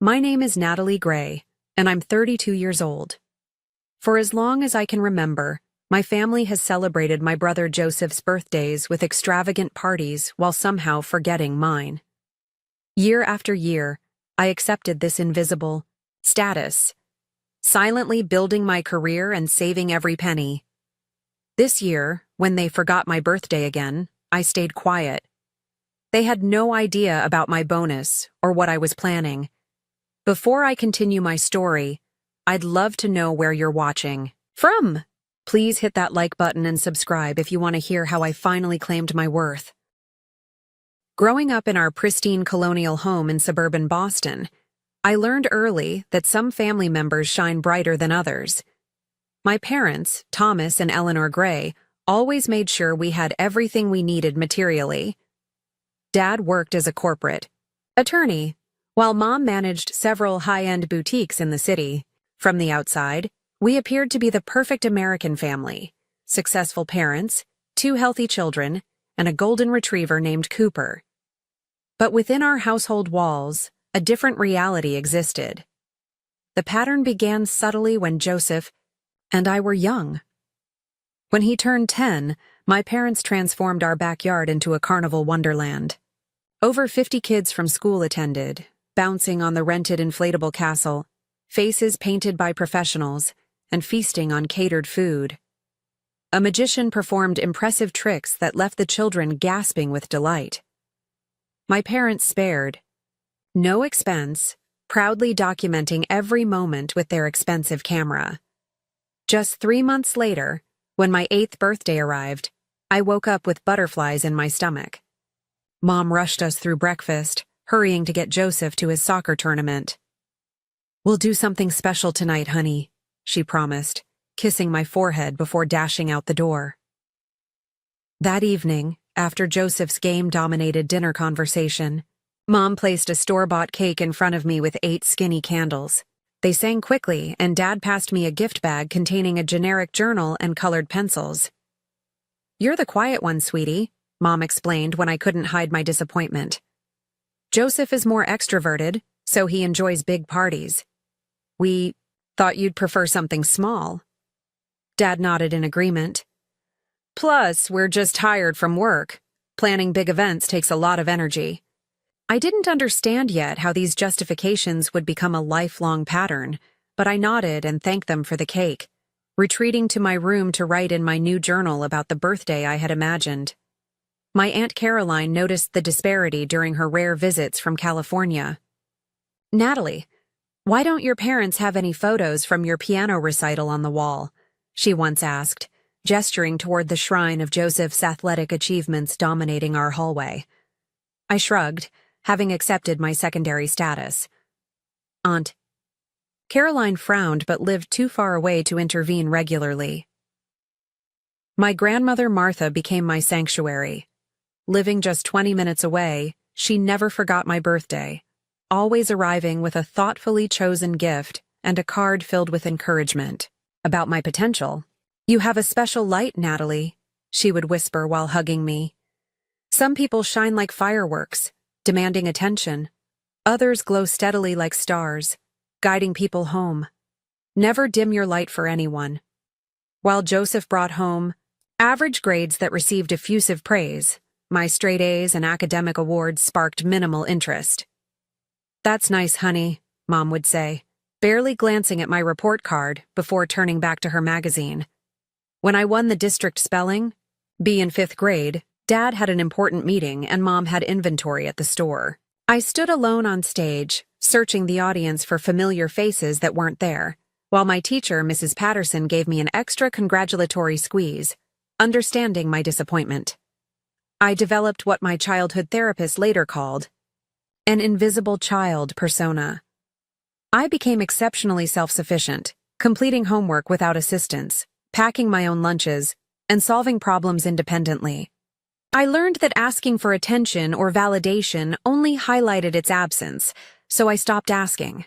My name is Natalie Gray, and I'm 32 years old. For as long as I can remember, my family has celebrated my brother Joseph's birthdays with extravagant parties while somehow forgetting mine. Year after year, I accepted this invisible status, silently building my career and saving every penny. This year, when they forgot my birthday again, I stayed quiet. They had no idea about my bonus or what I was planning. Before I continue my story, I'd love to know where you're watching from. Please hit that like button and subscribe if you want to hear how I finally claimed my worth. Growing up in our pristine colonial home in suburban Boston, I learned early that some family members shine brighter than others. My parents, Thomas and Eleanor Gray, always made sure we had everything we needed materially. Dad worked as a corporate attorney, while Mom managed several high-end boutiques in the city. From the outside, we appeared to be the perfect American family: successful parents, 2 healthy children, and a golden retriever named Cooper. But within our household walls, a different reality existed. The pattern began subtly when Joseph and I were young. When he turned 10, my parents transformed our backyard into a carnival wonderland. Over 50 kids from school attended, bouncing on the rented inflatable castle, faces painted by professionals, and feasting on catered food. A magician performed impressive tricks that left the children gasping with delight. My parents spared no expense, proudly documenting every moment with their expensive camera. Just 3 months later, when my 8th birthday arrived, I woke up with butterflies in my stomach. Mom rushed us through breakfast, hurrying to get Joseph to his soccer tournament. "We'll do something special tonight, honey," she promised, kissing my forehead before dashing out the door. That evening, after Joseph's game-dominated dinner conversation, Mom placed a store-bought cake in front of me with 8 skinny candles. They sang quickly, and Dad passed me a gift bag containing a generic journal and colored pencils. "You're the quiet one, sweetie," Mom explained when I couldn't hide my disappointment. "Joseph is more extroverted, so he enjoys big parties. We thought you'd prefer something small." Dad nodded in agreement. "Plus, we're just tired from work. Planning big events takes a lot of energy." I didn't understand yet how these justifications would become a lifelong pattern, but I nodded and thanked them for the cake, retreating to my room to write in my new journal about the birthday I had imagined. My Aunt Caroline noticed the disparity during her rare visits from California. "Natalie, why don't your parents have any photos from your piano recital on the wall?" she once asked, gesturing toward the shrine of Joseph's athletic achievements dominating our hallway. I shrugged, having accepted my secondary status. "Aunt." Caroline frowned but lived too far away to intervene regularly. My grandmother Martha became my sanctuary. Living just 20 minutes away, she never forgot my birthday, always arriving with a thoughtfully chosen gift and a card filled with encouragement about my potential. "You have a special light, Natalie," she would whisper while hugging me. "Some people shine like fireworks, demanding attention. Others glow steadily like stars, guiding people home. Never dim your light for anyone." While Joseph brought home average grades that received effusive praise, my straight A's and academic awards sparked minimal interest. "That's nice, honey," Mom would say, barely glancing at my report card before turning back to her magazine. When I won the district spelling bee in 5th grade, Dad had an important meeting and Mom had inventory at the store. I stood alone on stage, searching the audience for familiar faces that weren't there, while my teacher, Mrs. Patterson, gave me an extra congratulatory squeeze, understanding my disappointment. I developed what my childhood therapist later called an invisible child persona. I became exceptionally self-sufficient, completing homework without assistance, packing my own lunches, and solving problems independently. I learned that asking for attention or validation only highlighted its absence, so I stopped asking.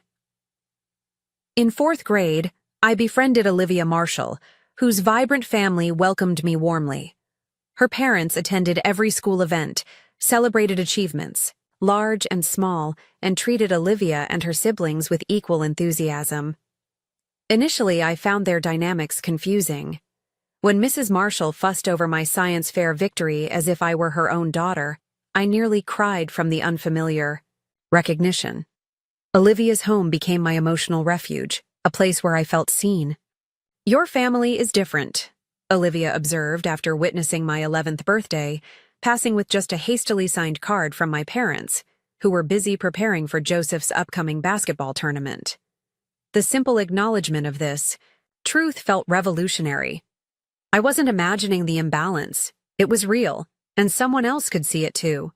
In 4th grade, I befriended Olivia Marshall, whose vibrant family welcomed me warmly. Her parents attended every school event, celebrated achievements, large and small, and treated Olivia and her siblings with equal enthusiasm. Initially, I found their dynamics confusing. When Mrs. Marshall fussed over my science fair victory as if I were her own daughter, I nearly cried from the unfamiliar recognition. Olivia's home became my emotional refuge, a place where I felt seen. "Your family is different," Olivia observed after witnessing my 11th birthday, passing with just a hastily signed card from my parents, who were busy preparing for Joseph's upcoming basketball tournament. The simple acknowledgement of this truth felt revolutionary. I wasn't imagining the imbalance. It was real, and someone else could see it too.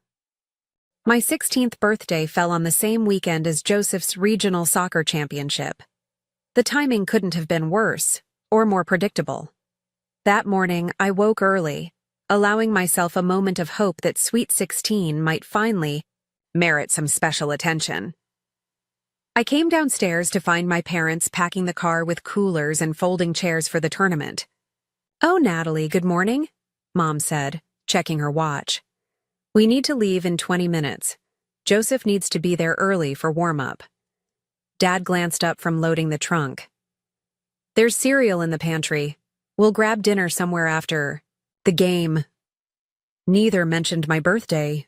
My 16th birthday fell on the same weekend as Joseph's regional soccer championship. The timing couldn't have been worse, or more predictable. That morning, I woke early, allowing myself a moment of hope that Sweet 16 might finally merit some special attention. I came downstairs to find my parents packing the car with coolers and folding chairs for the tournament. "Oh, Natalie, good morning," Mom said, checking her watch. "We need to leave in 20 minutes. Joseph needs to be there early for warm-up." Dad glanced up from loading the trunk. "There's cereal in the pantry. We'll grab dinner somewhere after the game." Neither mentioned my birthday.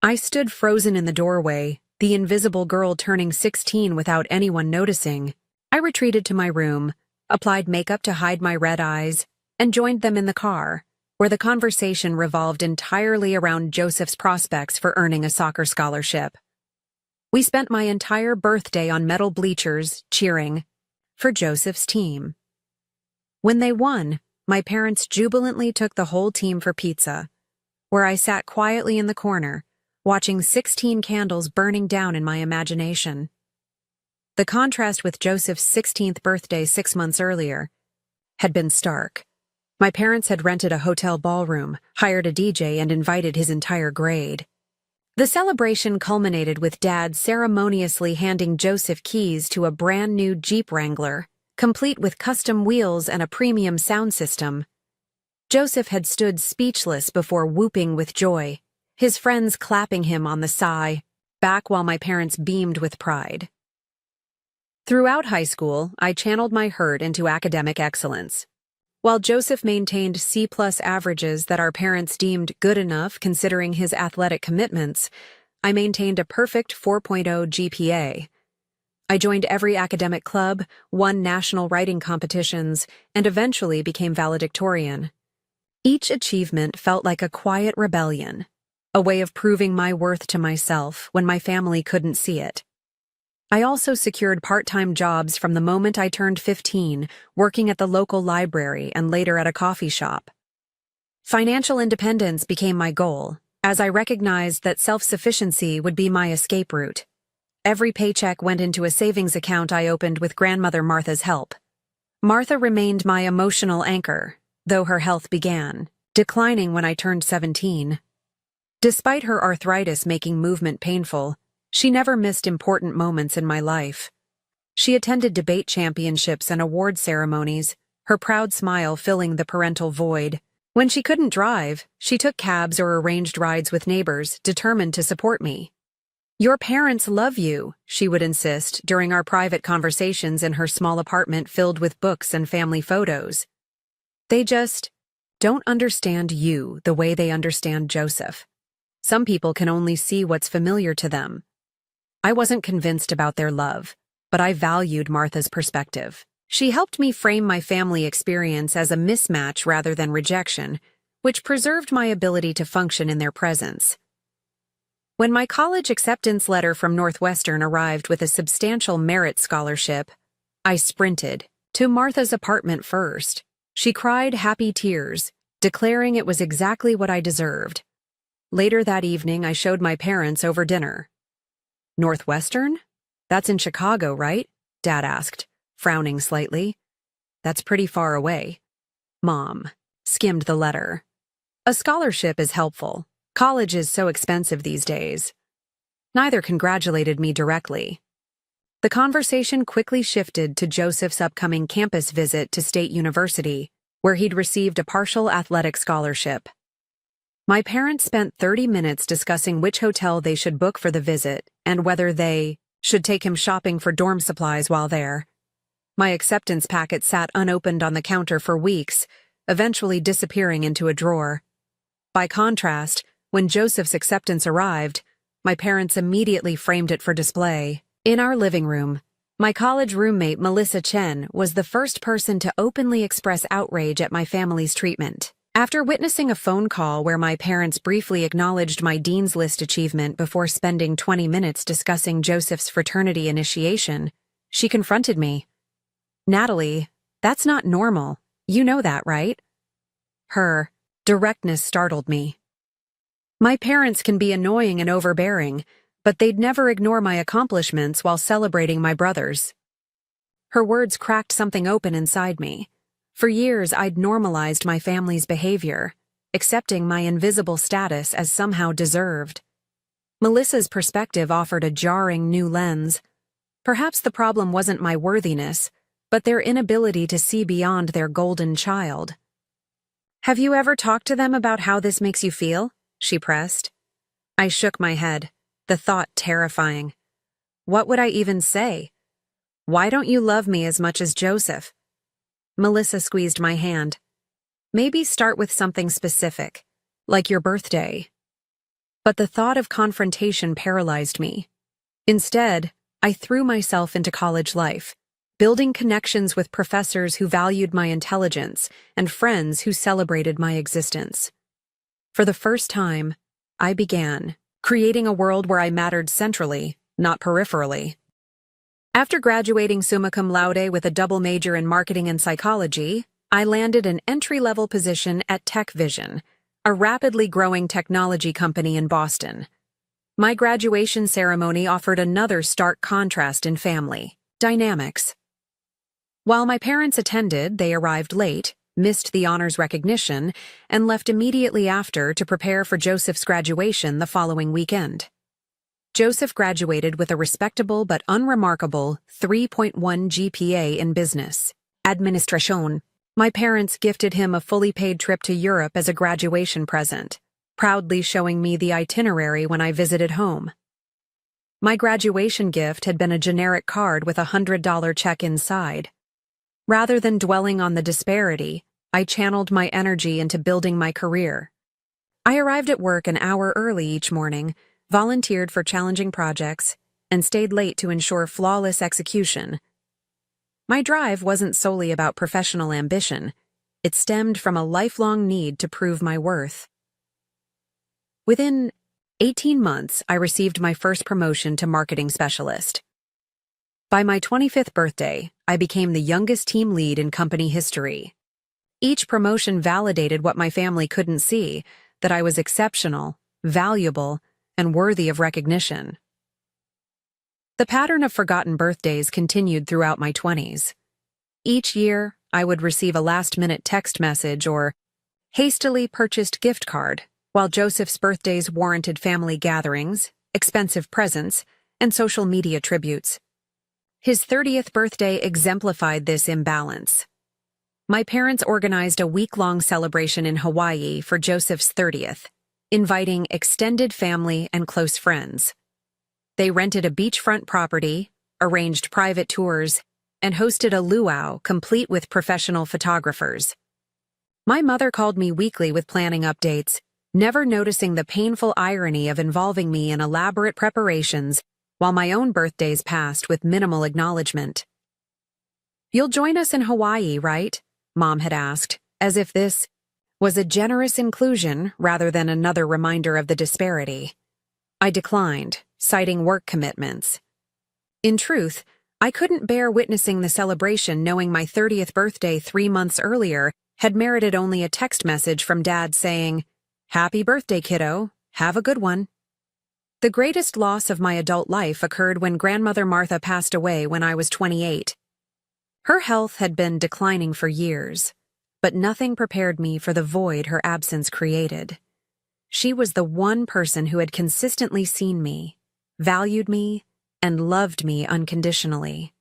I stood frozen in the doorway, the invisible girl turning 16 without anyone noticing. I retreated to my room, applied makeup to hide my red eyes, and joined them in the car, where the conversation revolved entirely around Joseph's prospects for earning a soccer scholarship. We spent my entire birthday on metal bleachers, cheering for Joseph's team. When they won, my parents jubilantly took the whole team for pizza, where I sat quietly in the corner, watching 16 candles burning down in my imagination. The contrast with Joseph's 16th birthday 6 months earlier had been stark. My parents had rented a hotel ballroom, hired a DJ, and invited his entire grade. The celebration culminated with Dad ceremoniously handing Joseph keys to a brand new Jeep Wrangler, complete with custom wheels and a premium sound system. Joseph had stood speechless before whooping with joy, his friends clapping him on the back while my parents beamed with pride. Throughout high school, I channeled my hurt into academic excellence. While Joseph maintained C+ averages that our parents deemed good enough considering his athletic commitments, I maintained a perfect 4.0 GPA. I joined every academic club, won national writing competitions, and eventually became valedictorian. Each achievement felt like a quiet rebellion, a way of proving my worth to myself when my family couldn't see it. I also secured part-time jobs from the moment I turned 15, working at the local library and later at a coffee shop. Financial independence became my goal, as I recognized that self-sufficiency would be my escape route. Every paycheck went into a savings account I opened with grandmother Martha's help. Martha remained my emotional anchor, though her health began declining when I turned 17. Despite her arthritis making movement painful, she never missed important moments in my life. She attended debate championships and award ceremonies, her proud smile filling the parental void. When she couldn't drive, she took cabs or arranged rides with neighbors, determined to support me. "Your parents love you," she would insist during our private conversations in her small apartment filled with books and family photos. "They just don't understand you the way they understand Joseph. Some people can only see what's familiar to them." I wasn't convinced about their love, but I valued Martha's perspective. She helped me frame my family experience as a mismatch rather than rejection, which preserved my ability to function in their presence. When my college acceptance letter from Northwestern arrived with a substantial merit scholarship, I sprinted to Martha's apartment first. She cried happy tears, declaring it was exactly what I deserved. Later that evening, I showed my parents over dinner. "Northwestern? That's in Chicago, right?" Dad asked, frowning slightly. "That's pretty far away." Mom skimmed the letter. "A scholarship is helpful. College is so expensive these days." Neither congratulated me directly. The conversation quickly shifted to Joseph's upcoming campus visit to State University, where he'd received a partial athletic scholarship. My parents spent 30 minutes discussing which hotel they should book for the visit and whether they should take him shopping for dorm supplies while there. My acceptance packet sat unopened on the counter for weeks, eventually disappearing into a drawer. By contrast, when Joseph's acceptance arrived, my parents immediately framed it for display. In our living room, my college roommate Melissa Chen was the first person to openly express outrage at my family's treatment. After witnessing a phone call where my parents briefly acknowledged my Dean's List achievement before spending 20 minutes discussing Joseph's fraternity initiation, she confronted me. "Natalie, that's not normal. You know that, right?" Her directness startled me. My parents can be annoying and overbearing, but they'd never ignore my accomplishments while celebrating my brothers. Her words cracked something open inside me. For years, I'd normalized my family's behavior, accepting my invisible status as somehow deserved. Melissa's perspective offered a jarring new lens. Perhaps the problem wasn't my worthiness, but their inability to see beyond their golden child. "Have you ever talked to them about how this makes you feel?" she pressed. I shook my head, the thought terrifying. What would I even say? "Why don't you love me as much as Joseph?" Melissa squeezed my hand. "Maybe start with something specific, like your birthday." But the thought of confrontation paralyzed me. Instead, I threw myself into college life, building connections with professors who valued my intelligence and friends who celebrated my existence. For the first time, I began creating a world where I mattered centrally, not peripherally. After graduating summa cum laude with a double major in marketing and psychology, I landed an entry-level position at TechVision, a rapidly growing technology company in Boston. My graduation ceremony offered another stark contrast in family dynamics. While my parents attended, they arrived late, missed the honors recognition, and left immediately after to prepare for Joseph's graduation the following weekend. Joseph graduated with a respectable but unremarkable 3.1 GPA in business administration. My parents gifted him a fully paid trip to Europe as a graduation present, proudly showing me the itinerary when I visited home. My graduation gift had been a generic card with a $100 check inside. Rather than dwelling on the disparity, I channeled my energy into building my career. I arrived at work an hour early each morning, volunteered for challenging projects, and stayed late to ensure flawless execution. My drive wasn't solely about professional ambition. It stemmed from a lifelong need to prove my worth. Within 18 months, I received my first promotion to marketing specialist. By my 25th birthday, I became the youngest team lead in company history. Each promotion validated what my family couldn't see, that I was exceptional, valuable, and worthy of recognition. The pattern of forgotten birthdays continued throughout my 20s. Each year, I would receive a last-minute text message or hastily purchased gift card, while Joseph's birthdays warranted family gatherings, expensive presents, and social media tributes. His 30th birthday exemplified this imbalance. My parents organized a week-long celebration in Hawaii for Joseph's 30th, inviting extended family and close friends. They rented a beachfront property, arranged private tours, and hosted a luau complete with professional photographers. My mother called me weekly with planning updates, never noticing the painful irony of involving me in elaborate preparations while my own birthdays passed with minimal acknowledgement. "You'll join us in Hawaii, right?" Mom had asked, as if this was a generous inclusion rather than another reminder of the disparity. I declined, citing work commitments. In truth, I couldn't bear witnessing the celebration knowing my 30th birthday 3 months earlier had merited only a text message from Dad saying, "Happy birthday, kiddo. Have a good one." The greatest loss of my adult life occurred when grandmother Martha passed away when I was 28. Her health had been declining for years, but nothing prepared me for the void her absence created. She was the one person who had consistently seen me, valued me, and loved me unconditionally.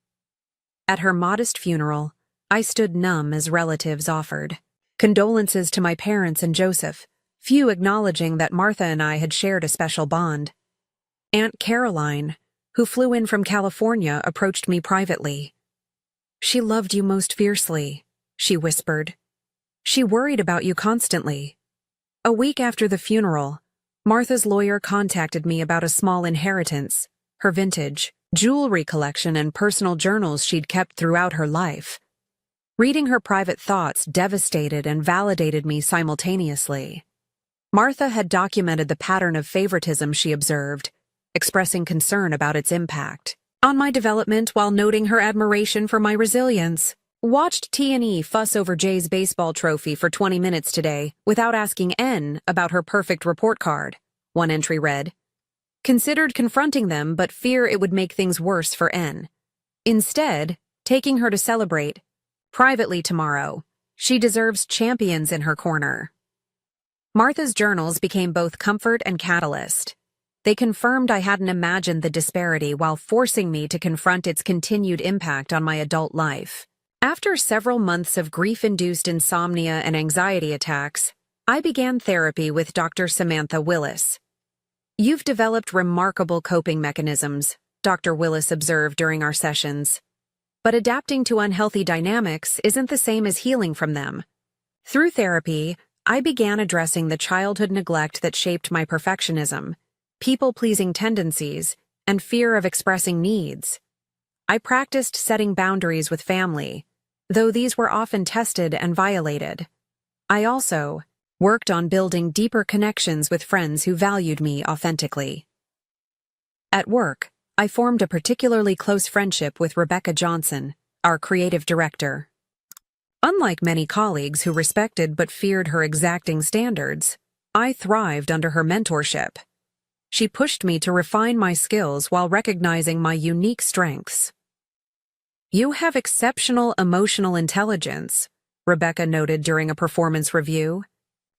At her modest funeral, I stood numb as relatives offered condolences to my parents and Joseph, few acknowledging that Martha and I had shared a special bond. Aunt Caroline, who flew in from California, approached me privately. "She loved you most fiercely," she whispered. "She worried about you constantly." A week after the funeral, Martha's lawyer contacted me about a small inheritance, her vintage jewelry collection and personal journals she'd kept throughout her life. Reading her private thoughts devastated and validated me simultaneously. Martha had documented the pattern of favoritism she observed, expressing concern about its impact on my development while noting her admiration for my resilience. "Watched T&E fuss over Jay's baseball trophy for 20 minutes today without asking N about her perfect report card," one entry read. "Considered confronting them but fear it would make things worse for N. Instead, taking her to celebrate privately tomorrow. She deserves champions in her corner." Martha's journals became both comfort and catalyst. They confirmed I hadn't imagined the disparity while forcing me to confront its continued impact on my adult life. After several months of grief-induced insomnia and anxiety attacks, I began therapy with Dr. Samantha Willis. "You've developed remarkable coping mechanisms," Dr. Willis observed during our sessions. "But adapting to unhealthy dynamics isn't the same as healing from them." Through therapy, I began addressing the childhood neglect that shaped my perfectionism, people-pleasing tendencies, and fear of expressing needs. I practiced setting boundaries with family, though these were often tested and violated. I also worked on building deeper connections with friends who valued me authentically. At work, I formed a particularly close friendship with Rebecca Johnson, our creative director. Unlike many colleagues who respected but feared her exacting standards, I thrived under her mentorship. She pushed me to refine my skills while recognizing my unique strengths. "You have exceptional emotional intelligence," Rebecca noted during a performance review.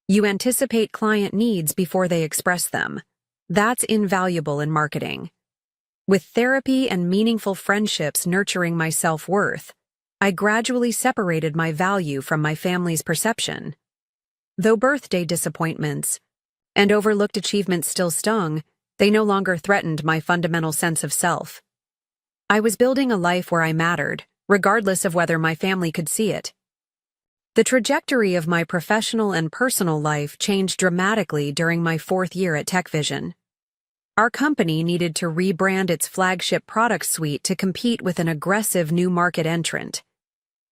"You anticipate client needs before they express them. That's invaluable in marketing." With therapy and meaningful friendships nurturing my self-worth, I gradually separated my value from my family's perception. Though birthday disappointments and overlooked achievements still stung, they no longer threatened my fundamental sense of self. I was building a life where I mattered, regardless of whether my family could see it. The trajectory of my professional and personal life changed dramatically during my 4th year at TechVision. Our company needed to rebrand its flagship product suite to compete with an aggressive new market entrant.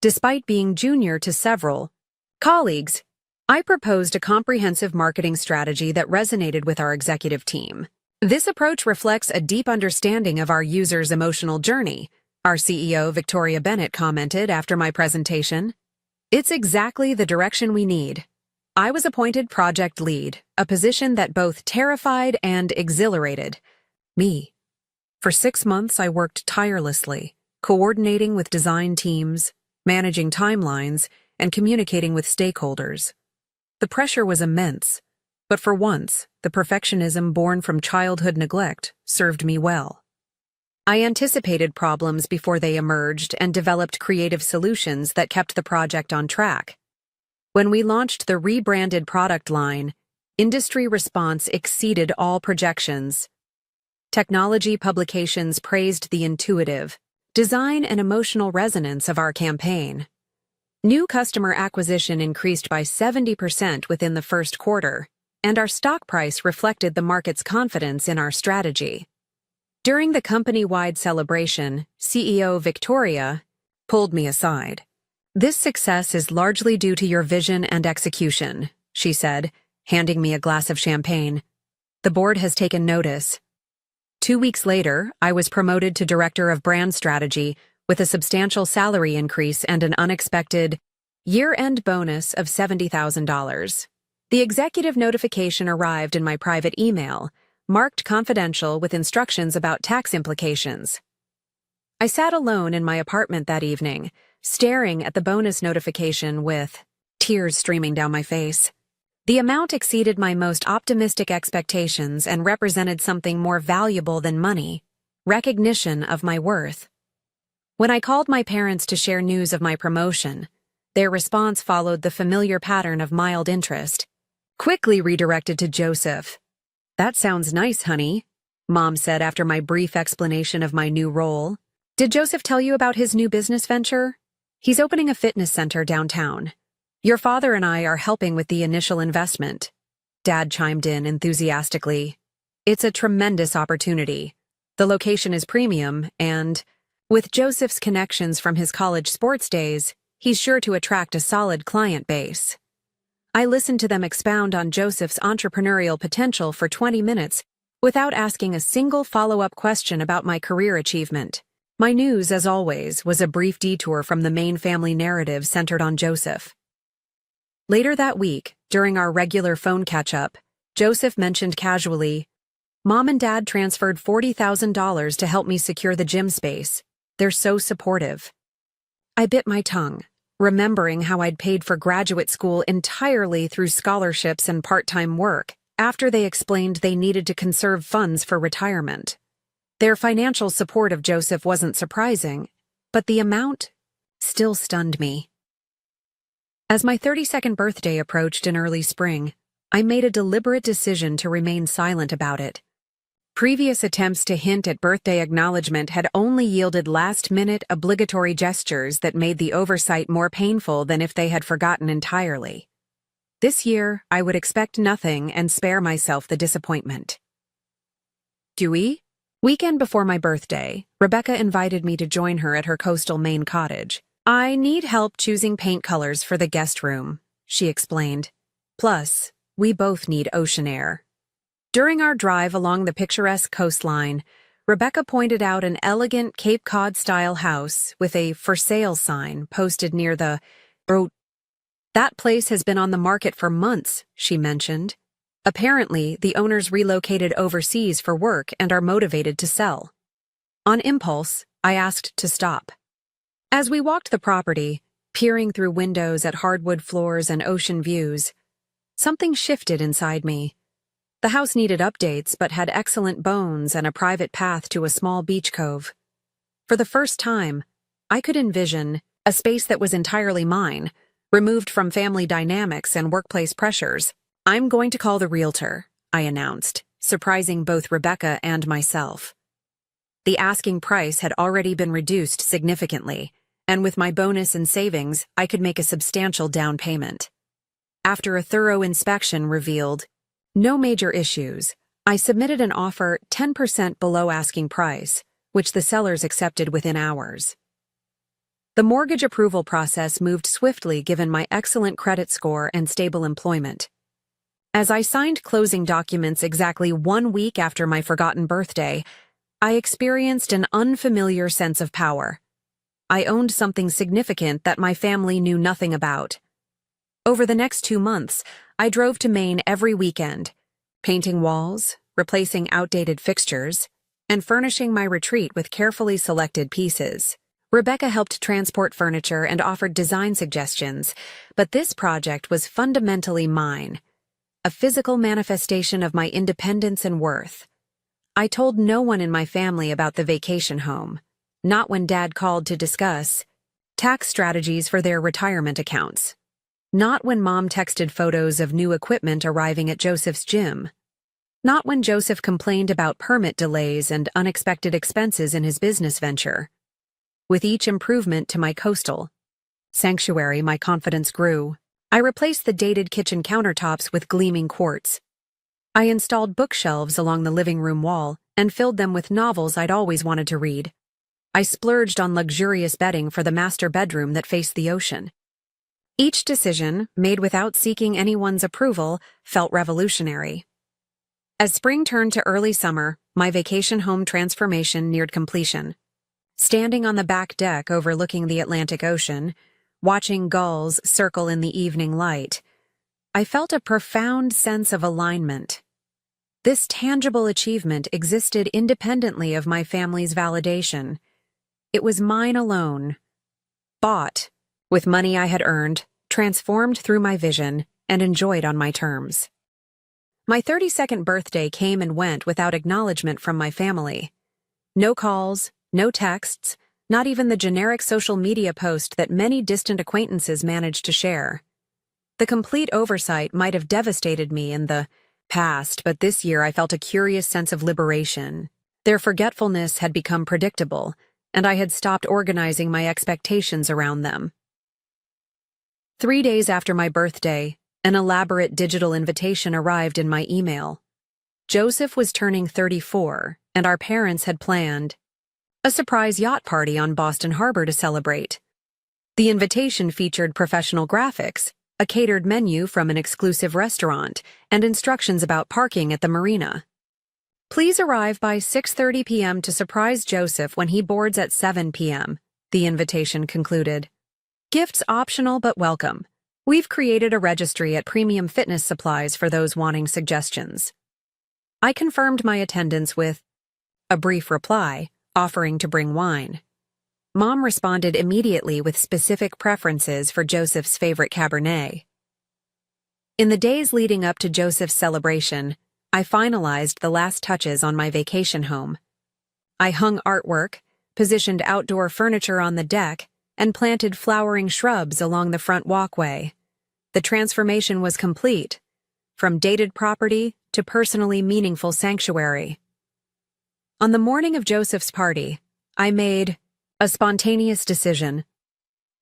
Despite being junior to several colleagues, I proposed a comprehensive marketing strategy that resonated with our executive team. "This approach reflects a deep understanding of our users' emotional journey," our CEO Victoria Bennett commented after my presentation. "It's exactly the direction we need." I was appointed project lead, a position that both terrified and exhilarated me. For 6 months, I worked tirelessly, coordinating with design teams, managing timelines, and communicating with stakeholders. The pressure was immense, but for once, the perfectionism born from childhood neglect served me well. I anticipated problems before they emerged and developed creative solutions that kept the project on track. When we launched the rebranded product line, industry response exceeded all projections. Technology publications praised the intuitive design and emotional resonance of our campaign. New customer acquisition increased by 70% within the first quarter, and our stock price reflected the market's confidence in our strategy. During the company-wide celebration, CEO Victoria pulled me aside. "This success is largely due to your vision and execution," she said, handing me a glass of champagne. "The board has taken notice." 2 weeks later, I was promoted to Director of Brand Strategy with a substantial salary increase and an unexpected year-end bonus of $70,000. The executive notification arrived in my private email, marked confidential with instructions about tax implications. I sat alone in my apartment that evening, staring at the bonus notification with tears streaming down my face. The amount exceeded my most optimistic expectations and represented something more valuable than money: recognition of my worth. When I called my parents to share news of my promotion, their response followed the familiar pattern of mild interest. quickly redirected to Joseph. "That sounds nice, honey," Mom said after my brief explanation of my new role. "Did Joseph tell you about his new business venture? He's opening a fitness center downtown. Your father and I are helping with the initial investment." Dad chimed in enthusiastically. "It's a tremendous opportunity. The location is premium, and with Joseph's connections from his college sports days, he's sure to attract a solid client base." I listened to them expound on Joseph's entrepreneurial potential for 20 minutes without asking a single follow-up question about my career achievement. My news, as always, was a brief detour from the main family narrative centered on Joseph. Later that week, during our regular phone catch-up, Joseph mentioned casually, "Mom and Dad transferred $40,000 to help me secure the gym space. They're so supportive." I bit my tongue, remembering how I'd paid for graduate school entirely through scholarships and part-time work after they explained they needed to conserve funds for retirement. Their financial support of Joseph wasn't surprising, but the amount still stunned me. As my 32nd birthday approached in early spring, I made a deliberate decision to remain silent about it. Previous attempts to hint at birthday acknowledgement had only yielded last-minute obligatory gestures that made the oversight more painful than if they had forgotten entirely. This year, I would expect nothing and spare myself the disappointment. Dewey? Weekend before my birthday, Rebecca invited me to join her at her coastal Maine cottage. "I need help choosing paint colors for the guest room," she explained. "Plus, we both need ocean air." During our drive along the picturesque coastline, Rebecca pointed out an elegant Cape Cod-style house with a "for sale" sign posted near the road. "That place has been on the market for months," she mentioned. "Apparently, the owners relocated overseas for work and are motivated to sell." On impulse, I asked to stop. As we walked the property, peering through windows at hardwood floors and ocean views, something shifted inside me. The house needed updates but had excellent bones and a private path to a small beach cove. For the first time, I could envision a space that was entirely mine, removed from family dynamics and workplace pressures. "I'm going to call the realtor," I announced, surprising both Rebecca and myself. The asking price had already been reduced significantly, and with my bonus and savings, I could make a substantial down payment. After a thorough inspection revealed no major issues, I submitted an offer 10% below asking price, which the sellers accepted within hours. The mortgage approval process moved swiftly given my excellent credit score and stable employment. As I signed closing documents exactly 1 week after my forgotten birthday, I experienced an unfamiliar sense of power. I owned something significant that my family knew nothing about. Over the next 2 months, I drove to Maine every weekend, painting walls, replacing outdated fixtures, and furnishing my retreat with carefully selected pieces. Rebecca helped transport furniture and offered design suggestions, but this project was fundamentally mine, a physical manifestation of my independence and worth. I told no one in my family about the vacation home, not when Dad called to discuss tax strategies for their retirement accounts. Not when Mom texted photos of new equipment arriving at Joseph's gym. Not when Joseph complained about permit delays and unexpected expenses in his business venture. With each improvement to my coastal sanctuary, my confidence grew. I replaced the dated kitchen countertops with gleaming quartz. I installed bookshelves along the living room wall and filled them with novels I'd always wanted to read. I splurged on luxurious bedding for the master bedroom that faced the ocean. Each decision, made without seeking anyone's approval, felt revolutionary. As spring turned to early summer, my vacation home transformation neared completion. Standing on the back deck overlooking the Atlantic Ocean, watching gulls circle in the evening light, I felt a profound sense of alignment. This tangible achievement existed independently of my family's validation. It was mine alone. Bought, with money I had earned, transformed through my vision, and enjoyed on my terms. My 32nd birthday came and went without acknowledgement from my family. No calls, no texts, not even the generic social media post that many distant acquaintances managed to share. The complete oversight might have devastated me in the past, but this year I felt a curious sense of liberation. Their forgetfulness had become predictable, and I had stopped organizing my expectations around them. 3 days after my birthday, an elaborate digital invitation arrived in my email. Joseph was turning 34, and our parents had planned a surprise yacht party on Boston Harbor to celebrate. The invitation featured professional graphics, a catered menu from an exclusive restaurant, and instructions about parking at the marina. Please arrive by 6:30 p.m. to surprise Joseph when he boards at 7 p.m., the invitation concluded. Gifts optional but welcome. We've created a registry at Premium Fitness Supplies for those wanting suggestions. I confirmed my attendance with a brief reply, offering to bring wine. Mom responded immediately with specific preferences for Joseph's favorite Cabernet. In the days leading up to Joseph's celebration, I finalized the last touches on my vacation home. I hung artwork, positioned outdoor furniture on the deck, and planted flowering shrubs along the front walkway. The transformation was complete, from dated property to personally meaningful sanctuary. On the morning of Joseph's party, I made a spontaneous decision.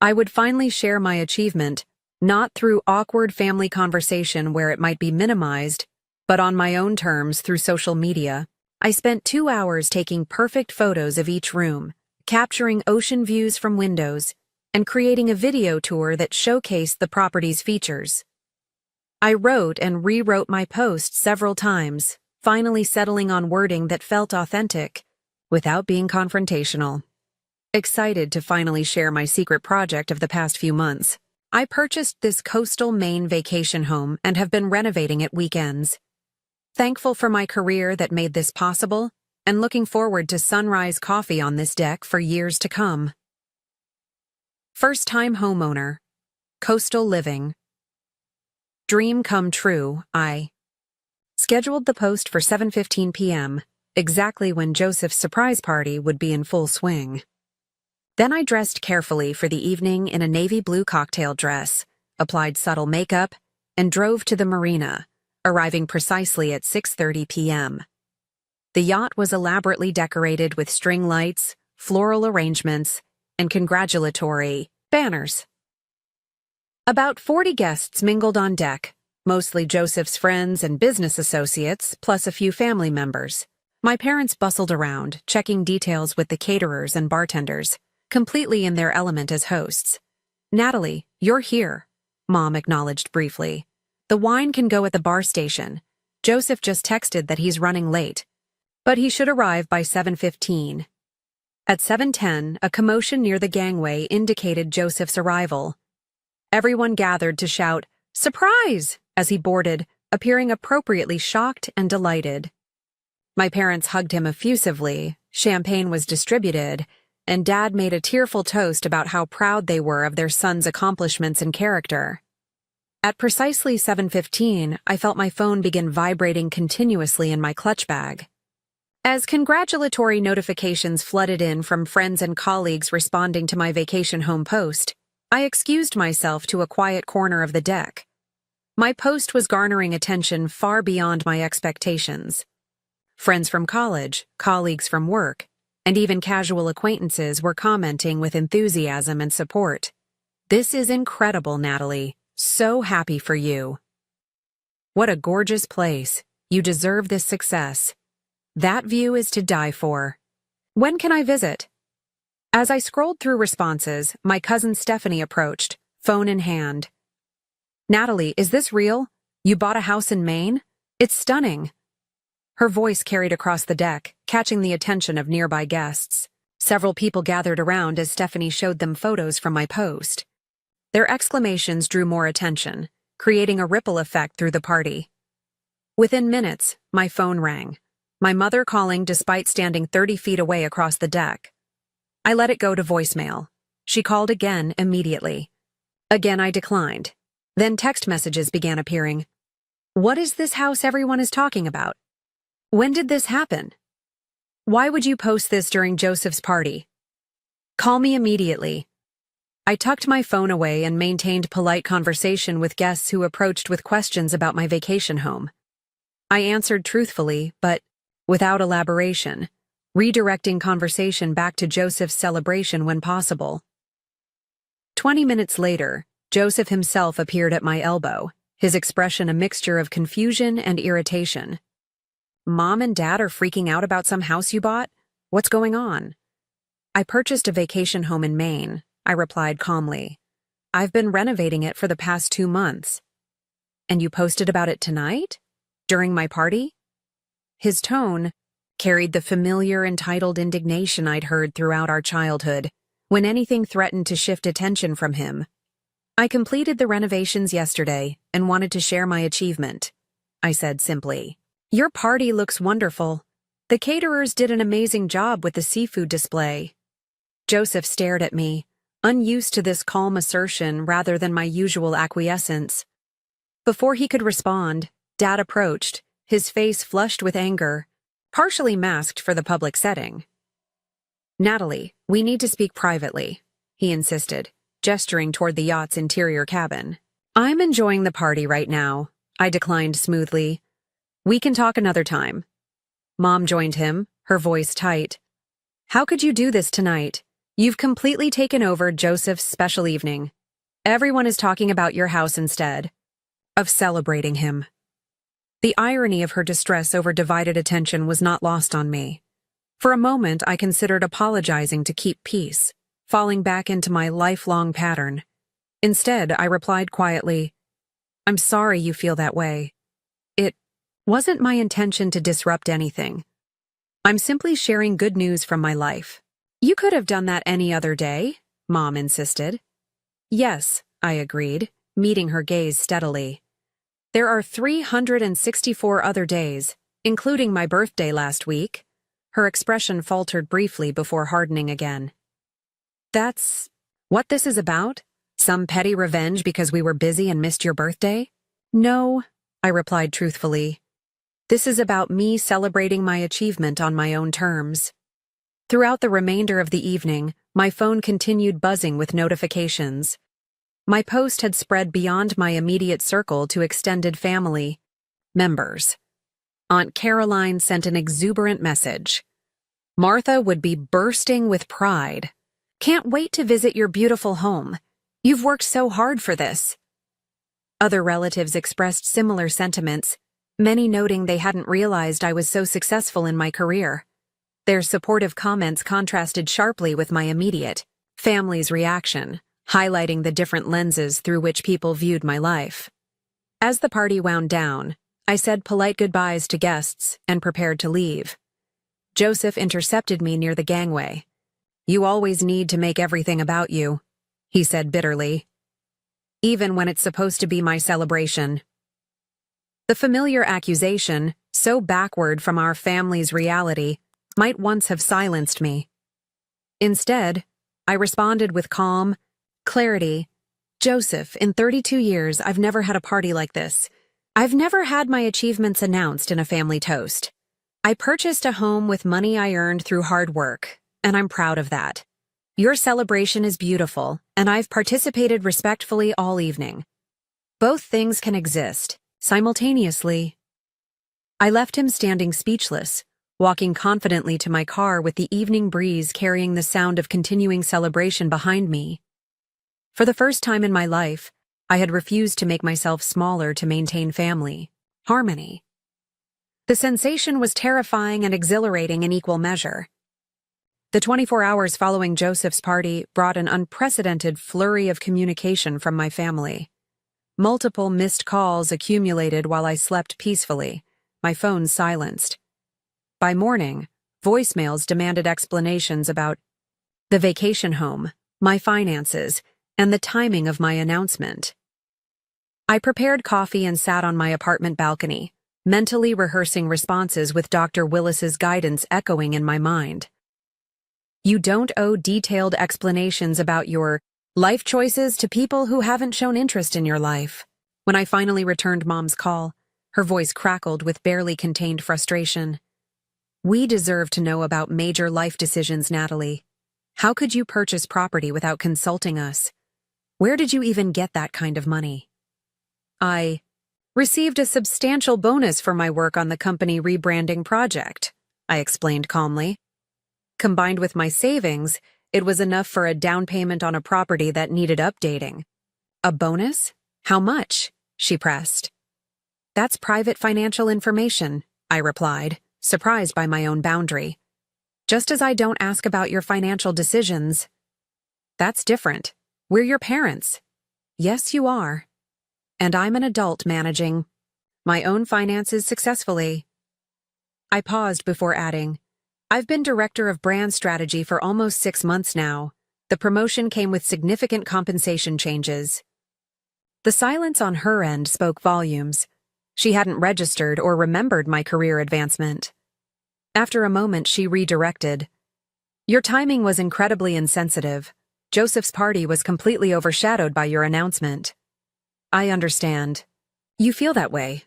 I would finally share my achievement, not through awkward family conversation where it might be minimized, but on my own terms through social media. I spent 2 hours taking perfect photos of each room, capturing ocean views from windows, and creating a video tour that showcased the property's features. I wrote and rewrote my post several times, finally settling on wording that felt authentic, without being confrontational. Excited to finally share my secret project of the past few months, I purchased this coastal Maine vacation home and have been renovating it weekends. Thankful for my career that made this possible, and looking forward to sunrise coffee on this deck for years to come. First-time homeowner. Coastal living. Dream come true, I scheduled the post for 7:15 p.m., exactly when Joseph's surprise party would be in full swing. Then I dressed carefully for the evening in a navy blue cocktail dress, applied subtle makeup, and drove to the marina, arriving precisely at 6:30 p.m. The yacht was elaborately decorated with string lights, floral arrangements, and congratulatory banners. About 40 guests mingled on deck, mostly Joseph's friends and business associates, plus a few family members. My parents bustled around, checking details with the caterers and bartenders, completely in their element as hosts. "Natalie, you're here," Mom acknowledged briefly. "The wine can go at the bar station. Joseph just texted that he's running late, but he should arrive by 7:15. At 7:10, a commotion near the gangway indicated Joseph's arrival. Everyone gathered to shout, "Surprise!" as he boarded, appearing appropriately shocked and delighted. My parents hugged him effusively, champagne was distributed, and Dad made a tearful toast about how proud they were of their son's accomplishments and character. At precisely 7:15, I felt my phone begin vibrating continuously in my clutch bag. As congratulatory notifications flooded in from friends and colleagues responding to my vacation home post, I excused myself to a quiet corner of the deck. My post was garnering attention far beyond my expectations. Friends from college, colleagues from work, and even casual acquaintances were commenting with enthusiasm and support. "This is incredible, Natalie. So happy for you. What a gorgeous place. You deserve this success. That view is to die for. When can I visit?" As I scrolled through responses, my cousin Stephanie approached, phone in hand. "Natalie, is this real? You bought a house in Maine? It's stunning." Her voice carried across the deck, catching the attention of nearby guests. Several people gathered around as Stephanie showed them photos from my post. Their exclamations drew more attention, creating a ripple effect through the party. Within minutes, my phone rang. My mother calling despite standing 30 feet away across the deck. I let it go to voicemail. She called again immediately. Again I declined. Then text messages began appearing. "What is this house everyone is talking about? When did this happen? Why would you post this during Joseph's party? Call me immediately." I tucked my phone away and maintained polite conversation with guests who approached with questions about my vacation home. I answered truthfully, but without elaboration, redirecting conversation back to Joseph's celebration when possible. 20 minutes later, Joseph himself appeared at my elbow, his expression a mixture of confusion and irritation. "Mom and Dad are freaking out about some house you bought? What's going on?" "I purchased a vacation home in Maine," I replied calmly. "I've been renovating it for the past 2 months." "And you posted about it tonight? During my party?" His tone carried the familiar entitled indignation I'd heard throughout our childhood, when anything threatened to shift attention from him. "I completed the renovations yesterday and wanted to share my achievement," I said simply. "Your party looks wonderful. The caterers did an amazing job with the seafood display." Joseph stared at me, unused to this calm assertion rather than my usual acquiescence. Before he could respond, Dad approached, his face flushed with anger, partially masked for the public setting. "Natalie, we need to speak privately," he insisted, gesturing toward the yacht's interior cabin. "I'm enjoying the party right now," I declined smoothly. "We can talk another time." Mom joined him, her voice tight. "How could you do this tonight? You've completely taken over Joseph's special evening. Everyone is talking about your house instead of celebrating him." The irony of her distress over divided attention was not lost on me. For a moment, I considered apologizing to keep peace, falling back into my lifelong pattern. Instead, I replied quietly, "I'm sorry you feel that way. It wasn't my intention to disrupt anything. I'm simply sharing good news from my life." "You could have done that any other day," Mom insisted. "Yes," I agreed, meeting her gaze steadily. "There are 364 other days, including my birthday last week." Her expression faltered briefly before hardening again. "That's what this is about? Some petty revenge because we were busy and missed your birthday?" "No," I replied truthfully. "This is about me celebrating my achievement on my own terms." Throughout the remainder of the evening, my phone continued buzzing with notifications. My post had spread beyond my immediate circle to extended family members. Aunt Caroline sent an exuberant message. "Martha would be bursting with pride. Can't wait to visit your beautiful home. You've worked so hard for this." Other relatives expressed similar sentiments, many noting they hadn't realized I was so successful in my career. Their supportive comments contrasted sharply with my immediate family's reaction, highlighting the different lenses through which people viewed my life. As the party wound down, I said polite goodbyes to guests and prepared to leave. Joseph intercepted me near the gangway. "You always need to make everything about you," he said bitterly. "Even when it's supposed to be my celebration." The familiar accusation, so backward from our family's reality, might once have silenced me. Instead, I responded with calm clarity. "Joseph, in 32 years, I've never had a party like this. I've never had my achievements announced in a family toast. I purchased a home with money I earned through hard work, and I'm proud of that. Your celebration is beautiful, and I've participated respectfully all evening. Both things can exist simultaneously." I left him standing speechless, walking confidently to my car with the evening breeze carrying the sound of continuing celebration behind me. For the first time in my life, I had refused to make myself smaller to maintain family harmony. The sensation was terrifying and exhilarating in equal measure. The 24 hours following Joseph's party brought an unprecedented flurry of communication from my family. Multiple missed calls accumulated while I slept peacefully, my phone silenced. By morning, voicemails demanded explanations about the vacation home, my finances, and the timing of my announcement. I prepared coffee and sat on my apartment balcony, mentally rehearsing responses with Dr. Willis's guidance echoing in my mind. "You don't owe detailed explanations about your life choices to people who haven't shown interest in your life." When I finally returned Mom's call, her voice crackled with barely contained frustration. "We deserve to know about major life decisions, Natalie. How could you purchase property without consulting us? Where did you even get that kind of money? I received a substantial bonus for my work on the company rebranding project, I explained calmly. Combined with my savings, it was enough for a down payment on a property that needed updating. A bonus? How much? She pressed. That's private financial information, I replied, surprised by my own boundary. Just as I don't ask about your financial decisions. That's different. We're your parents. Yes, you are. And I'm an adult managing my own finances successfully. I paused before adding, I've been director of brand strategy for almost 6 months now. The promotion came with significant compensation changes. The silence on her end spoke volumes. She hadn't registered or remembered my career advancement. After a moment, she redirected. Your timing was incredibly insensitive. Joseph's party was completely overshadowed by your announcement. I understand. You feel that way,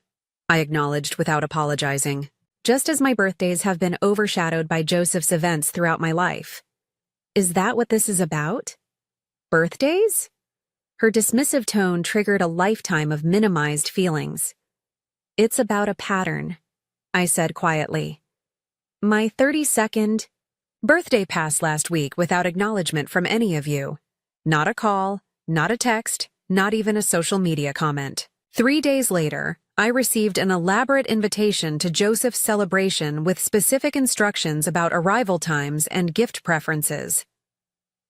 I acknowledged without apologizing. Just as my birthdays have been overshadowed by Joseph's events throughout my life. Is that what this is about? Birthdays? Her dismissive tone triggered a lifetime of minimized feelings. It's about a pattern, I said quietly. My 32nd birthday passed last week without acknowledgement from any of you. Not a call, not a text, not even a social media comment. 3 days later, I received an elaborate invitation to Joseph's celebration with specific instructions about arrival times and gift preferences.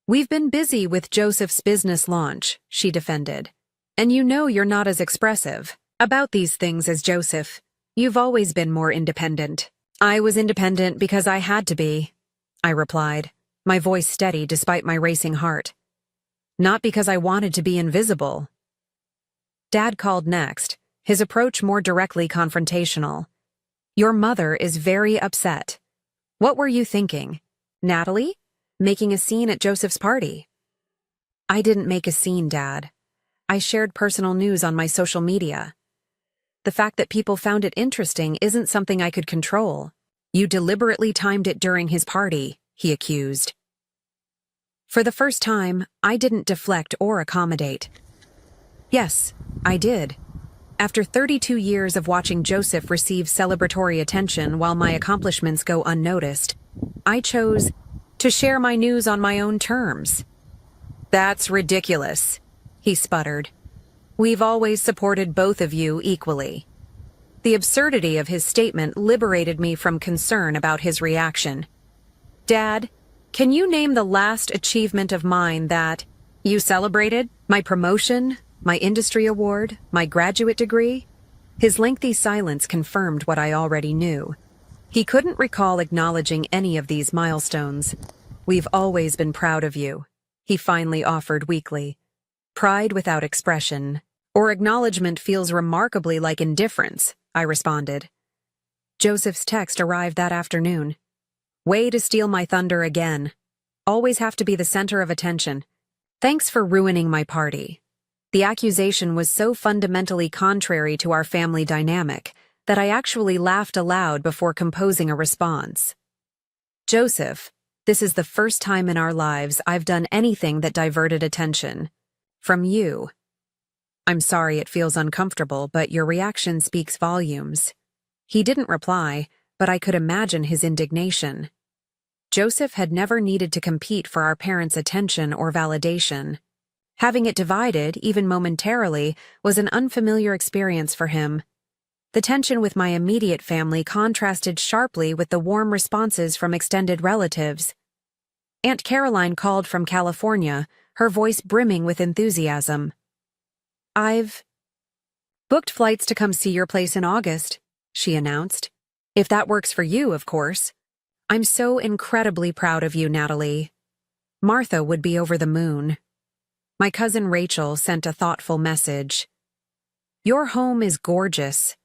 We've been busy with Joseph's business launch, she defended. And you know you're not as expressive about these things as Joseph. You've always been more independent. I was independent because I had to be, I replied, my voice steady despite my racing heart. Not because I wanted to be invisible. Dad called next, his approach more directly confrontational. Your mother is very upset. What were you thinking? Natalie? Making a scene at Joseph's party? I didn't make a scene, Dad. I shared personal news on my social media. The fact that people found it interesting isn't something I could control. You deliberately timed it during his party, he accused. For the first time, I didn't deflect or accommodate. Yes, I did. After 32 years of watching Joseph receive celebratory attention while my accomplishments go unnoticed, I chose to share my news on my own terms. That's ridiculous, he sputtered. We've always supported both of you equally. The absurdity of his statement liberated me from concern about his reaction. Dad, can you name the last achievement of mine that you celebrated? My promotion? My industry award? My graduate degree? His lengthy silence confirmed what I already knew. He couldn't recall acknowledging any of these milestones. We've always been proud of you, he finally offered weakly. Pride without expression or acknowledgement feels remarkably like indifference, I responded. Joseph's text arrived that afternoon. Way to steal my thunder again. Always have to be the center of attention. Thanks for ruining my party. The accusation was so fundamentally contrary to our family dynamic that I actually laughed aloud before composing a response. Joseph, this is the first time in our lives I've done anything that diverted attention. From you. I'm sorry it feels uncomfortable, but your reaction speaks volumes. He didn't reply, but I could imagine his indignation. Joseph had never needed to compete for our parents' attention or validation. Having it divided, even momentarily, was an unfamiliar experience for him. The tension with my immediate family contrasted sharply with the warm responses from extended relatives. Aunt Caroline called from California, her voice brimming with enthusiasm. I've booked flights to come see your place in August, she announced. If that works for you, of course. I'm so incredibly proud of you, Natalie. Martha would be over the moon. My cousin Rachel sent a thoughtful message. Your home is gorgeous.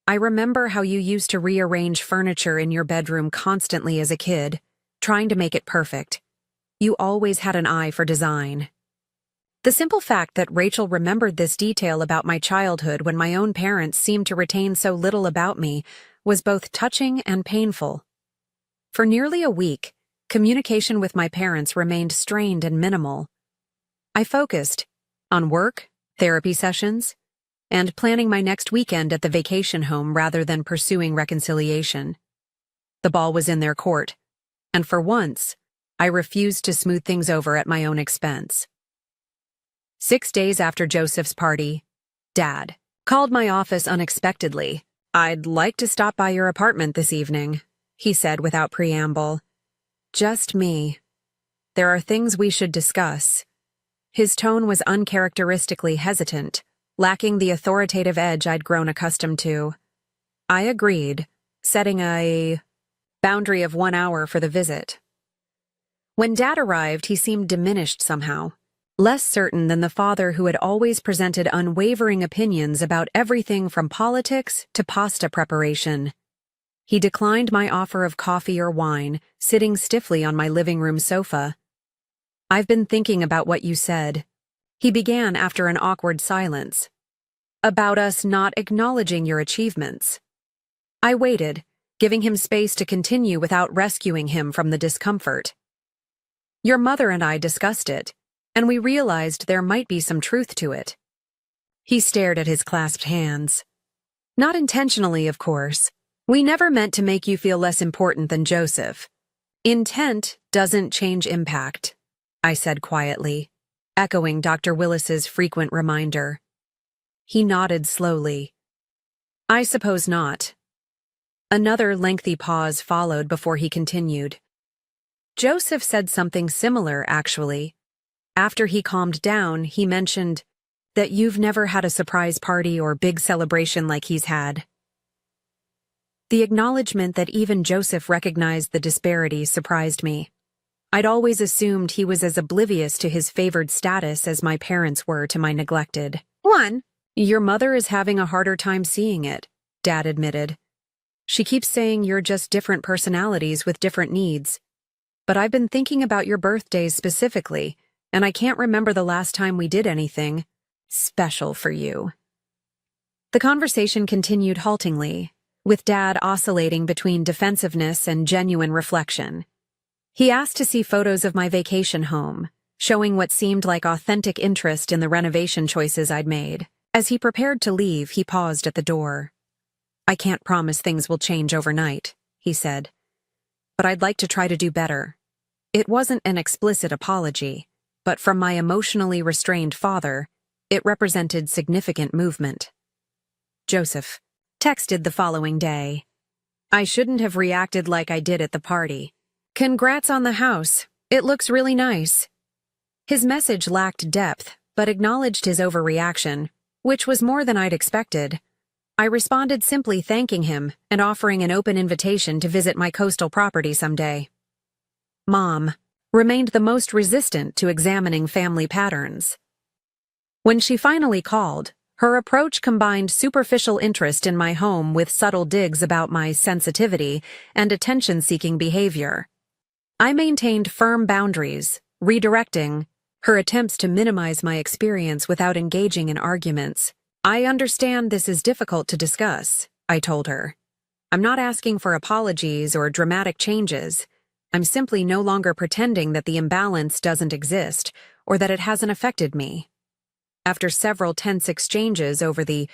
I remember how you used to rearrange furniture in your bedroom constantly as a kid, trying to make it perfect. You always had an eye for design. The simple fact that Rachel remembered this detail about my childhood when my own parents seemed to retain so little about me was both touching and painful. For nearly a week, communication with my parents remained strained and minimal. I focused, On work, therapy sessions, and planning my next weekend at the vacation home rather than pursuing reconciliation. The ball was in their court, and for once, I refused to smooth things over at my own expense. 6 days after Joseph's party, Dad called my office unexpectedly. "I'd like to stop by your apartment this evening," he said without preamble. "Just me. There are things we should discuss." His tone was uncharacteristically hesitant, lacking the authoritative edge I'd grown accustomed to. I agreed, setting a boundary of 1 hour for the visit. When Dad arrived, he seemed diminished somehow, less certain than the father who had always presented unwavering opinions about everything from politics to pasta preparation. He declined my offer of coffee or wine, sitting stiffly on my living room sofa. "I've been thinking about what you said," he began after an awkward silence. "About us not acknowledging your achievements." I waited, giving him space to continue without rescuing him from the discomfort. "Your mother and I discussed it, and we realized there might be some truth to it." He stared at his clasped hands. "Not intentionally, of course. We never meant to make you feel less important than Joseph. Intent doesn't change impact," I said quietly, echoing Dr. Willis's frequent reminder. He nodded slowly. "I suppose not." Another lengthy pause followed before he continued. "Joseph said something similar, actually. After he calmed down, he mentioned that you've never had a surprise party or big celebration like he's had." The acknowledgement that even Joseph recognized the disparity surprised me. I'd always assumed he was as oblivious to his favored status as my parents were to my neglected one. "Your mother is having a harder time seeing it," Dad admitted. "She keeps saying you're just different personalities with different needs. But I've been thinking about your birthdays specifically, and I can't remember the last time we did anything special for you." The conversation continued haltingly, with Dad oscillating between defensiveness and genuine reflection. He asked to see photos of my vacation home, showing what seemed like authentic interest in the renovation choices I'd made. As he prepared to leave, he paused at the door. "I can't promise things will change overnight," he said, "but I'd like to try to do better." It wasn't an explicit apology, but from my emotionally restrained father, it represented significant movement. Joseph texted the following day. "I shouldn't have reacted like I did at the party. Congrats on the house. It looks really nice." His message lacked depth, but acknowledged his overreaction, which was more than I'd expected. I responded simply thanking him and offering an open invitation to visit my coastal property someday. Mom remained the most resistant to examining family patterns. When she finally called, her approach combined superficial interest in my home with subtle digs about my sensitivity and attention-seeking behavior. I maintained firm boundaries, redirecting her attempts to minimize my experience without engaging in arguments. "I understand this is difficult to discuss," I told her. "I'm not asking for apologies or dramatic changes. I'm simply no longer pretending that the imbalance doesn't exist or that it hasn't affected me." After several tense exchanges over the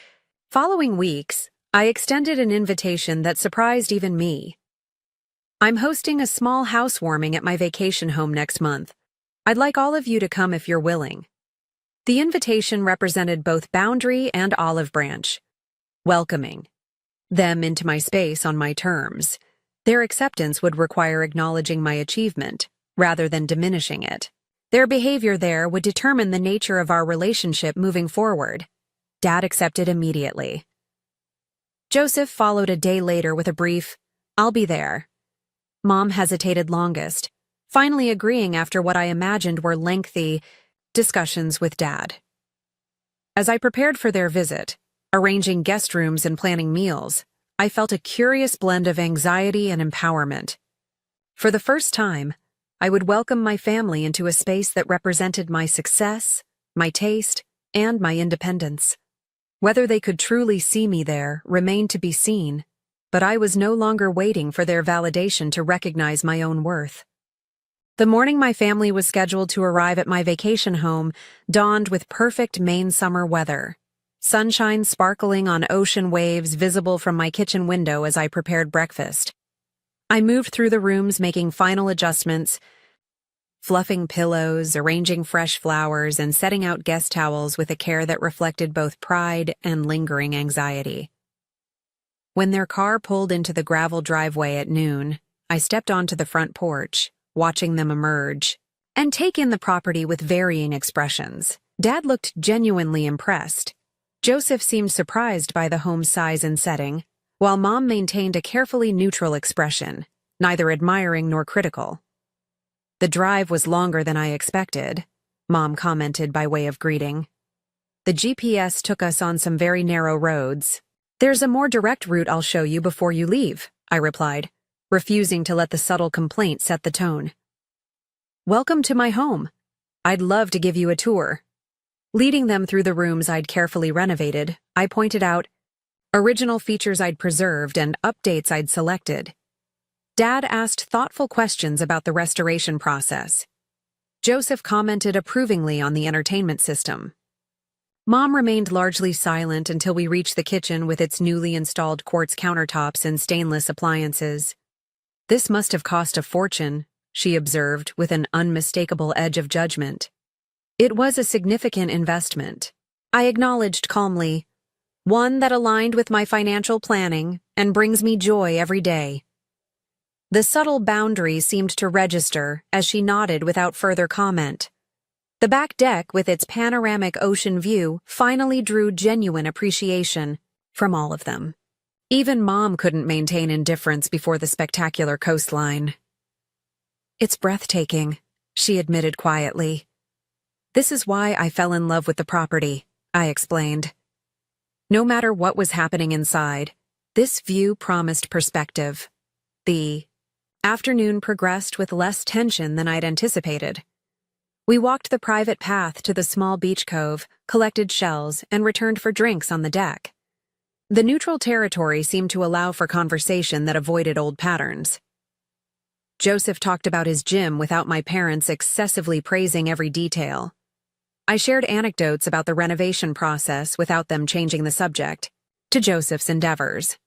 following weeks, I extended an invitation that surprised even me. "I'm hosting a small housewarming at my vacation home next month. I'd like all of you to come if you're willing." The invitation represented both boundary and olive branch, welcoming them into my space on my terms. Their acceptance would require acknowledging my achievement, rather than diminishing it. Their behavior there would determine the nature of our relationship moving forward. Dad accepted immediately. Joseph followed a day later with a brief, "I'll be there." Mom hesitated longest, finally agreeing after what I imagined were lengthy discussions with Dad. As I prepared for their visit, arranging guest rooms and planning meals, I felt a curious blend of anxiety and empowerment. For the first time, I would welcome my family into a space that represented my success, my taste, and my independence. Whether they could truly see me there remained to be seen, but I was no longer waiting for their validation to recognize my own worth. The morning my family was scheduled to arrive at my vacation home dawned with perfect Maine summer weather. Sunshine sparkling on ocean waves visible from my kitchen window as I prepared breakfast. I moved through the rooms making final adjustments, fluffing pillows, arranging fresh flowers, and setting out guest towels with a care that reflected both pride and lingering anxiety. When their car pulled into the gravel driveway at noon, I stepped onto the front porch, watching them emerge and take in the property with varying expressions. Dad looked genuinely impressed. Joseph seemed surprised by the home's size and setting, while Mom maintained a carefully neutral expression, neither admiring nor critical. "The drive was longer than I expected," Mom commented by way of greeting. "The GPS took us on some very narrow roads. There's a more direct route I'll show you before you leave," I replied, refusing to let the subtle complaint set the tone. "Welcome to my home. I'd love to give you a tour." Leading them through the rooms I'd carefully renovated, I pointed out original features I'd preserved and updates I'd selected. Dad asked thoughtful questions about the restoration process. Joseph commented approvingly on the entertainment system. Mom remained largely silent until we reached the kitchen with its newly installed quartz countertops and stainless appliances. "This must have cost a fortune," she observed with an unmistakable edge of judgment. "It was a significant investment," I acknowledged calmly, "one that aligned with my financial planning and brings me joy every day." The subtle boundary seemed to register as she nodded without further comment. The back deck with its panoramic ocean view finally drew genuine appreciation from all of them. Even Mom couldn't maintain indifference before the spectacular coastline. "It's breathtaking," she admitted quietly. "This is why I fell in love with the property," I explained. No matter what was happening inside, this view promised perspective. The afternoon progressed with less tension than I'd anticipated. We walked the private path to the small beach cove, collected shells, and returned for drinks on the deck. The neutral territory seemed to allow for conversation that avoided old patterns. Joseph talked about his gym without my parents excessively praising every detail. I shared anecdotes about the renovation process without them changing the subject, to Joseph's endeavors.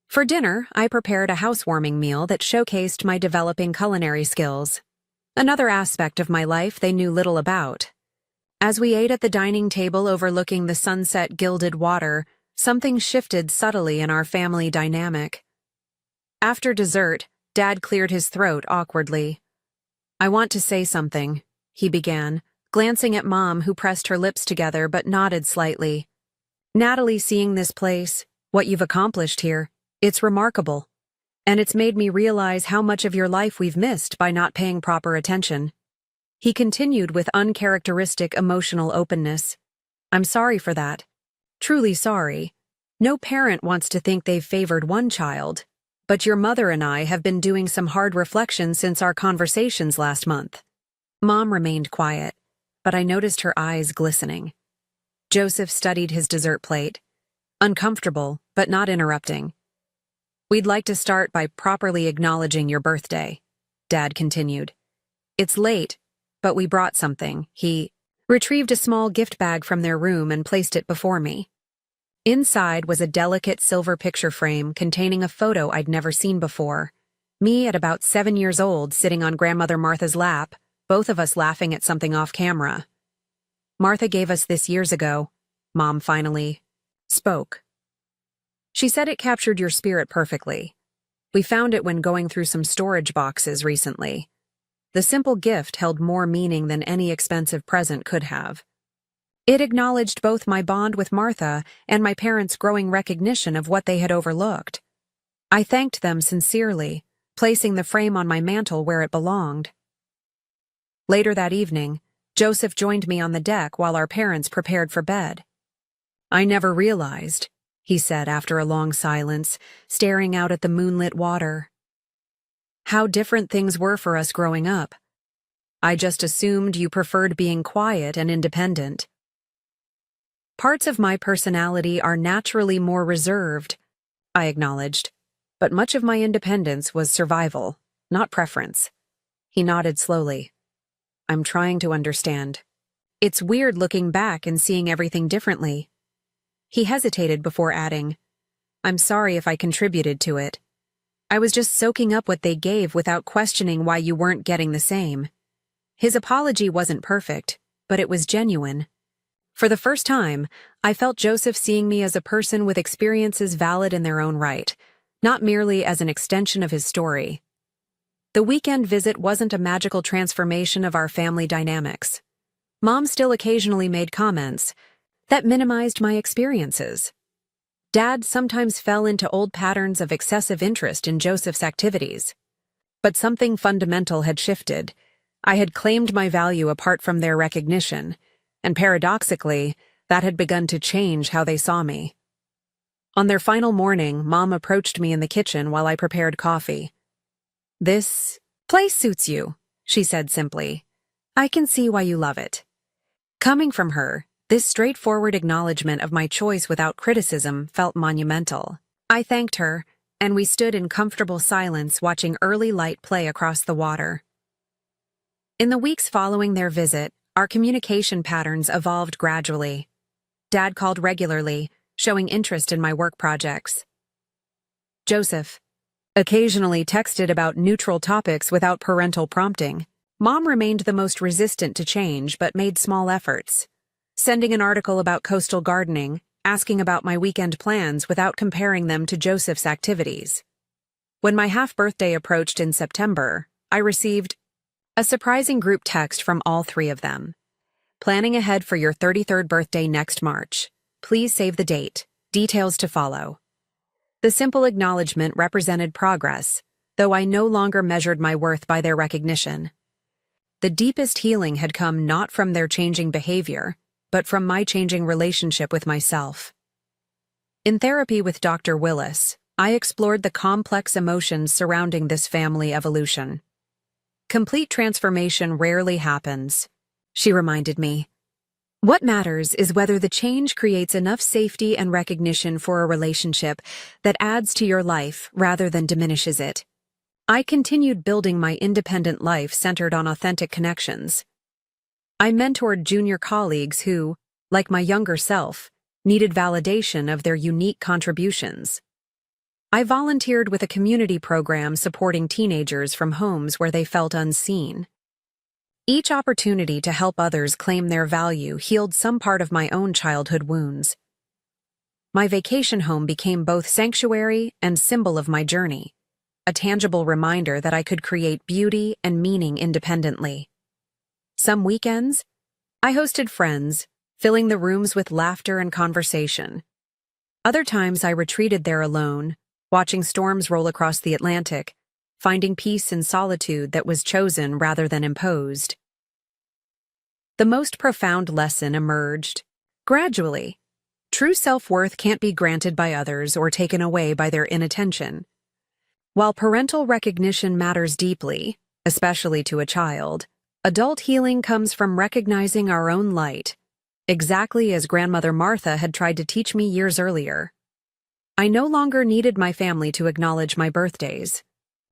For dinner, I prepared a housewarming meal that showcased my developing culinary skills, another aspect of my life they knew little about. As we ate at the dining table overlooking the sunset-gilded water, something shifted subtly in our family dynamic. After dessert, Dad cleared his throat awkwardly. "I want to say something," he began, glancing at Mom, who pressed her lips together but nodded slightly. "Natalie, seeing this place, what you've accomplished here, it's remarkable. And it's made me realize how much of your life we've missed by not paying proper attention." He continued with uncharacteristic emotional openness. "I'm sorry for that. Truly sorry. No parent wants to think they've favored one child, but your mother and I have been doing some hard reflection since our conversations last month." Mom remained quiet, but I noticed her eyes glistening. Joseph studied his dessert plate, uncomfortable but not interrupting. "We'd like to start by properly acknowledging your birthday," Dad continued. "It's late, but we brought something." He retrieved a small gift bag from their room and placed it before me. Inside was a delicate silver picture frame containing a photo I'd never seen before. Me at about 7 years old sitting on Grandmother Martha's lap, both of us laughing at something off camera. "Martha gave us this years ago," Mom finally spoke. "She said it captured your spirit perfectly. We found it when going through some storage boxes recently. The simple gift held more meaning than any expensive present could have. It acknowledged both my bond with Martha and my parents' growing recognition of what they had overlooked. I thanked them sincerely, placing the frame on my mantel where it belonged. Later that evening, Joseph joined me on the deck while our parents prepared for bed. "I never realized," he said after a long silence, staring out at the moonlit water, "how different things were for us growing up. I just assumed you preferred being quiet and independent." "Parts of my personality are naturally more reserved," I acknowledged, "but much of my independence was survival, not preference." He nodded slowly. I'm trying to understand. It's weird looking back and seeing everything differently. He hesitated before adding, I'm sorry if I contributed to it. I was just soaking up what they gave without questioning why you weren't getting the same. His apology wasn't perfect, but it was genuine. For the first time, I felt Joseph seeing me as a person with experiences valid in their own right, not merely as an extension of his story. The weekend visit wasn't a magical transformation of our family dynamics. Mom still occasionally made comments that minimized my experiences. Dad sometimes fell into old patterns of excessive interest in Joseph's activities. But something fundamental had shifted. I had claimed my value apart from their recognition, and paradoxically, that had begun to change how they saw me. On their final morning, Mom approached me in the kitchen while I prepared coffee. This place suits you, she said simply. I can see why you love it. Coming from her, this straightforward acknowledgement of my choice without criticism felt monumental. I thanked her, and we stood in comfortable silence watching early light play across the water. In the weeks following their visit, our communication patterns evolved gradually. Dad called regularly, showing interest in my work projects. Joseph occasionally texted about neutral topics without parental prompting. Mom remained the most resistant to change but made small efforts, sending an article about coastal gardening, asking about my weekend plans without comparing them to Joseph's activities. When my half-birthday approached in September, I received a surprising group text from all three of them. Planning ahead for your 33rd birthday next March. Please save the date. Details to follow. The simple acknowledgement represented progress, though I no longer measured my worth by their recognition. The deepest healing had come not from their changing behavior, but from my changing relationship with myself. In therapy with Dr. Willis, I explored the complex emotions surrounding this family evolution. Complete transformation rarely happens, she reminded me. What matters is whether the change creates enough safety and recognition for a relationship that adds to your life rather than diminishes it. I continued building my independent life centered on authentic connections. I mentored junior colleagues who, like my younger self, needed validation of their unique contributions. I volunteered with a community program supporting teenagers from homes where they felt unseen. Each opportunity to help others claim their value healed some part of my own childhood wounds. My vacation home became both sanctuary and symbol of my journey, a tangible reminder that I could create beauty and meaning independently. Some weekends, I hosted friends, filling the rooms with laughter and conversation. Other times I retreated there alone, watching storms roll across the Atlantic, finding peace in solitude that was chosen rather than imposed. The most profound lesson emerged gradually. True self-worth can't be granted by others or taken away by their inattention. While parental recognition matters deeply, especially to a child, adult healing comes from recognizing our own light, exactly as Grandmother Martha had tried to teach me years earlier. I no longer needed my family to acknowledge my birthdays,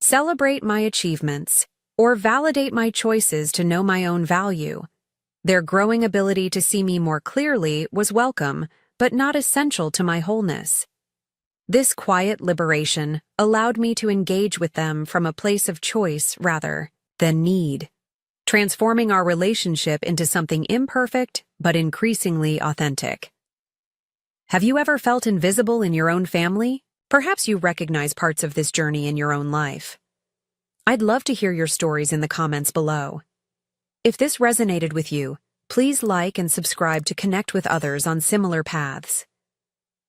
celebrate my achievements, or validate my choices to know my own value. Their growing ability to see me more clearly was welcome, but not essential to my wholeness. This quiet liberation allowed me to engage with them from a place of choice rather than need, transforming our relationship into something imperfect but increasingly authentic. Have you ever felt invisible in your own family? Perhaps you recognize parts of this journey in your own life. I'd love to hear your stories in the comments below. If this resonated with you, please like and subscribe to connect with others on similar paths.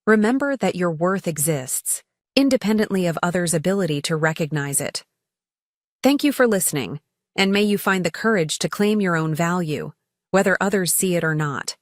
Remember that your worth exists, independently of others' ability to recognize it. Thank you for listening, and may you find the courage to claim your own value, whether others see it or not.